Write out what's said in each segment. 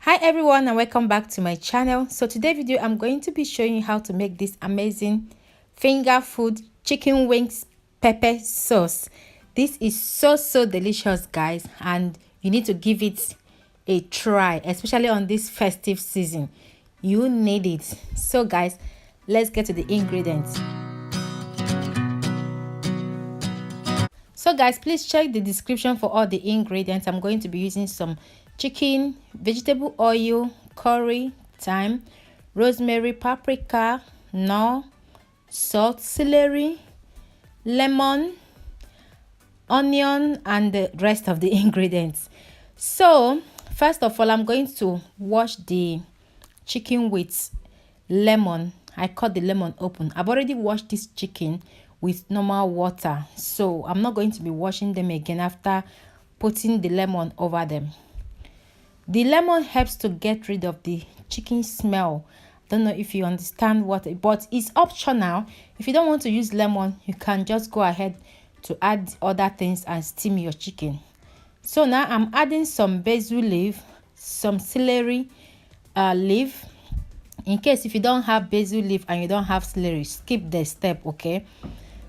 Hi everyone, and welcome back to my channel. So today video I'm going to be showing you how to make this amazing finger food chicken wings pepper sauce. This is so delicious, guys, and you need to give it a try, especially on this festive season. You need it. So guys, let's get to the ingredients. So guys, please check the description for all the ingredients. I'm going to be using some chicken, vegetable oil, curry, thyme, rosemary, paprika, no, salt, celery, lemon, onion, and the rest of the ingredients. So first of all, I'm going to wash the chicken with lemon. I cut the lemon open. I've already washed this chicken with normal water, so I'm not going to be washing them again after putting the lemon over them. The lemon helps to get rid of the chicken smell. Don't know if you understand but it's optional. If you don't want to use lemon, you can just go ahead to add other things and steam your chicken. So now I'm adding some basil leaf, some celery leaf. In case if you don't have basil leaf and you don't have celery, skip the step, okay?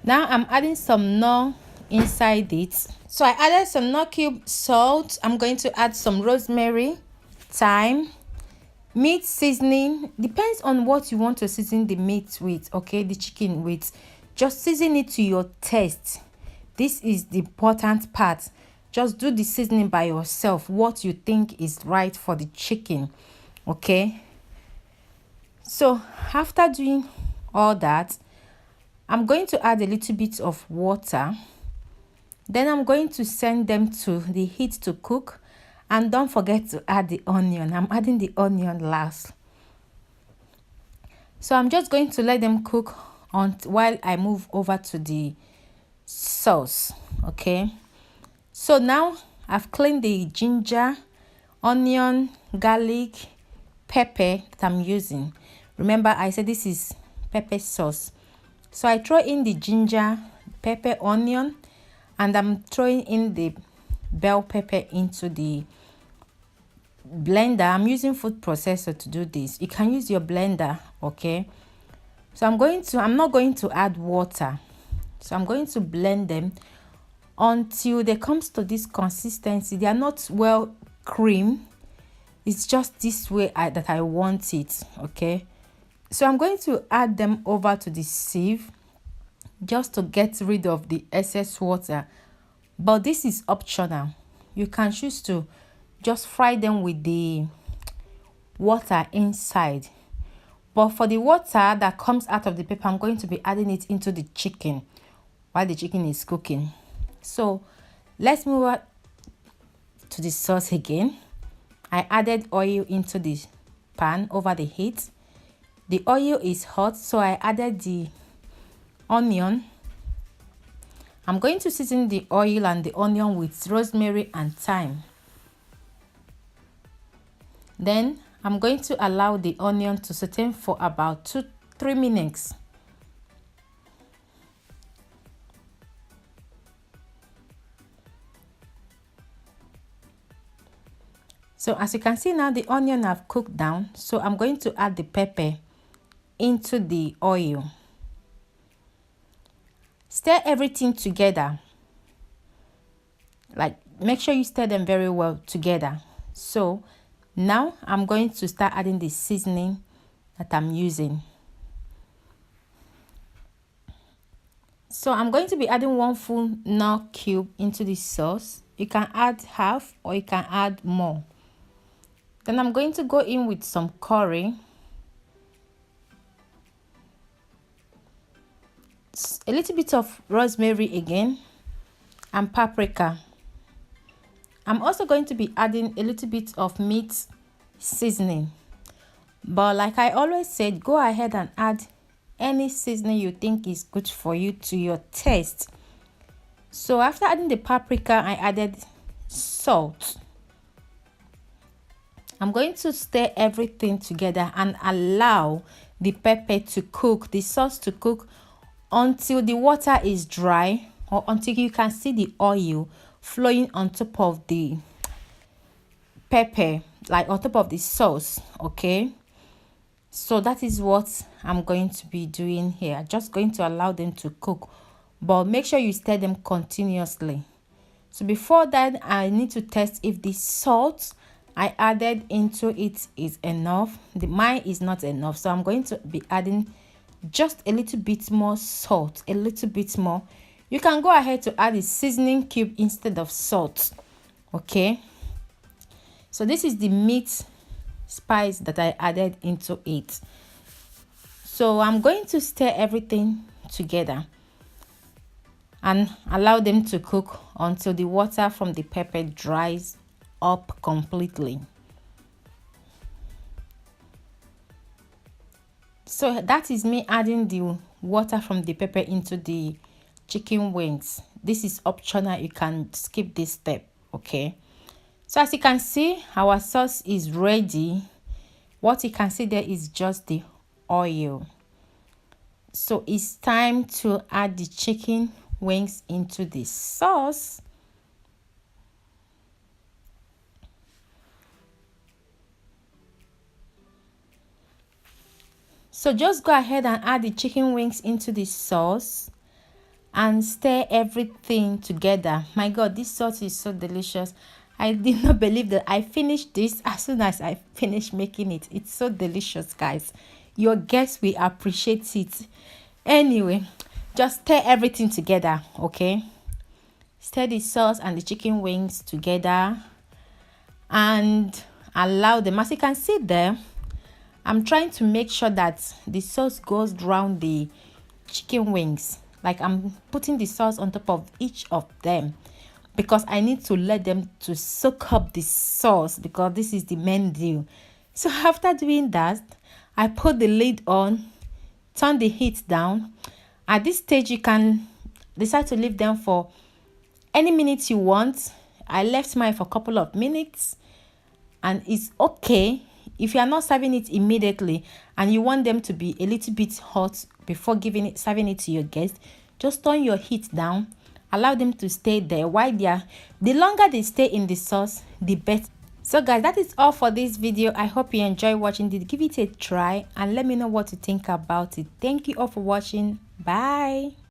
Now I'm adding some nor inside it. So I added some nor cube, salt. I'm going to add some rosemary, thyme, meat seasoning. Depends on what you want to season the meat with, okay? The chicken with. Just season it to your taste. This is the important part. Just do the seasoning by yourself, what you think is right for the chicken, okay? So after doing all that, I'm going to add a little bit of water. Then I'm going to send them to the heat to cook. And don't forget to add the onion. I'm adding the onion last. So I'm just going to let them cook while I move over to the sauce, okay? So now I've cleaned the ginger, onion, garlic, pepper that I'm using. Remember, I said this is pepper sauce. So I throw in the ginger, pepper, onion, and I'm throwing in the bell pepper into the blender. I'm using food processor to do this. You can use your blender, okay? So I'm not going to add water. So I'm going to blend them until they comes to this consistency. They are not well cream. It's just this way that I want it, okay? So I'm going to add them over to the sieve just to get rid of the excess water. But this is optional. You can choose to just fry them with the water inside. But for the water that comes out of the pepper, I'm going to be adding it into the chicken while the chicken is cooking. So let's move on to the sauce again. I added oil into the pan over the heat. The oil is hot, so I added the onion. I'm going to season the oil and the onion with rosemary and thyme. Then I'm going to allow the onion to saute for about 2-3 minutes. So as you can see now, the onion have cooked down. So I'm going to add the pepper into the oil. Stir everything together. Like, make sure you stir them very well together. So now I'm going to start adding the seasoning that I'm using. So I'm going to be adding 1 full nor cube into the sauce. You can add half or you can add more. Then I'm going to go in with some curry, a little bit of rosemary again, and paprika. I'm also going to be adding a little bit of meat seasoning. But like I always said, go ahead and add any seasoning you think is good for you to your taste. So after adding the paprika, I added salt. I'm going to stir everything together and allow the pepper to cook, the sauce to cook until the water is dry or until you can see the oil flowing on top of the pepper like on top of the sauce. Okay, so that is what I'm going to be doing here. Just going to allow them to cook, but make sure you stir them continuously. So before that, I need to test if the salt I added into it is enough. Mine is not enough, so I'm going to be adding just a little bit more salt, a little bit more. You can go ahead to add a seasoning cube instead of salt. Okay, so this is the meat spice that I added into it. So I'm going to stir everything together and allow them to cook until the water from the pepper dries up completely. So that is me adding the water from the pepper into the chicken wings. This is optional, you can skip this step. Okay, so as you can see, our sauce is ready. What you can see there is just the oil. So it's time to add the chicken wings into the sauce. So just go ahead and add the chicken wings into the sauce and stir everything together. My God, this sauce is so delicious. I did not believe that I finished this as soon as I finished making it. It's so delicious, guys. Your guests will appreciate it. Anyway, just stir everything together. Okay, stir the sauce and the chicken wings together and allow them. As you can see there, I'm trying to make sure that the sauce goes around the chicken wings. Like I'm putting the sauce on top of each of them because I need to let them to soak up the sauce, because this is the main deal. So after doing that, I put the lid on, turn the heat down. At this stage, you can decide to leave them for any minutes you want. I left mine for a couple of minutes, and it's okay. If you are not serving it immediately and you want them to be a little bit hot before serving it to your guests, just turn your heat down. Allow them to stay there while the longer they stay in the sauce, the better. So guys, that is all for this video. I hope you enjoy watching it. Give it a try and let me know what you think about it. Thank you all for watching. Bye.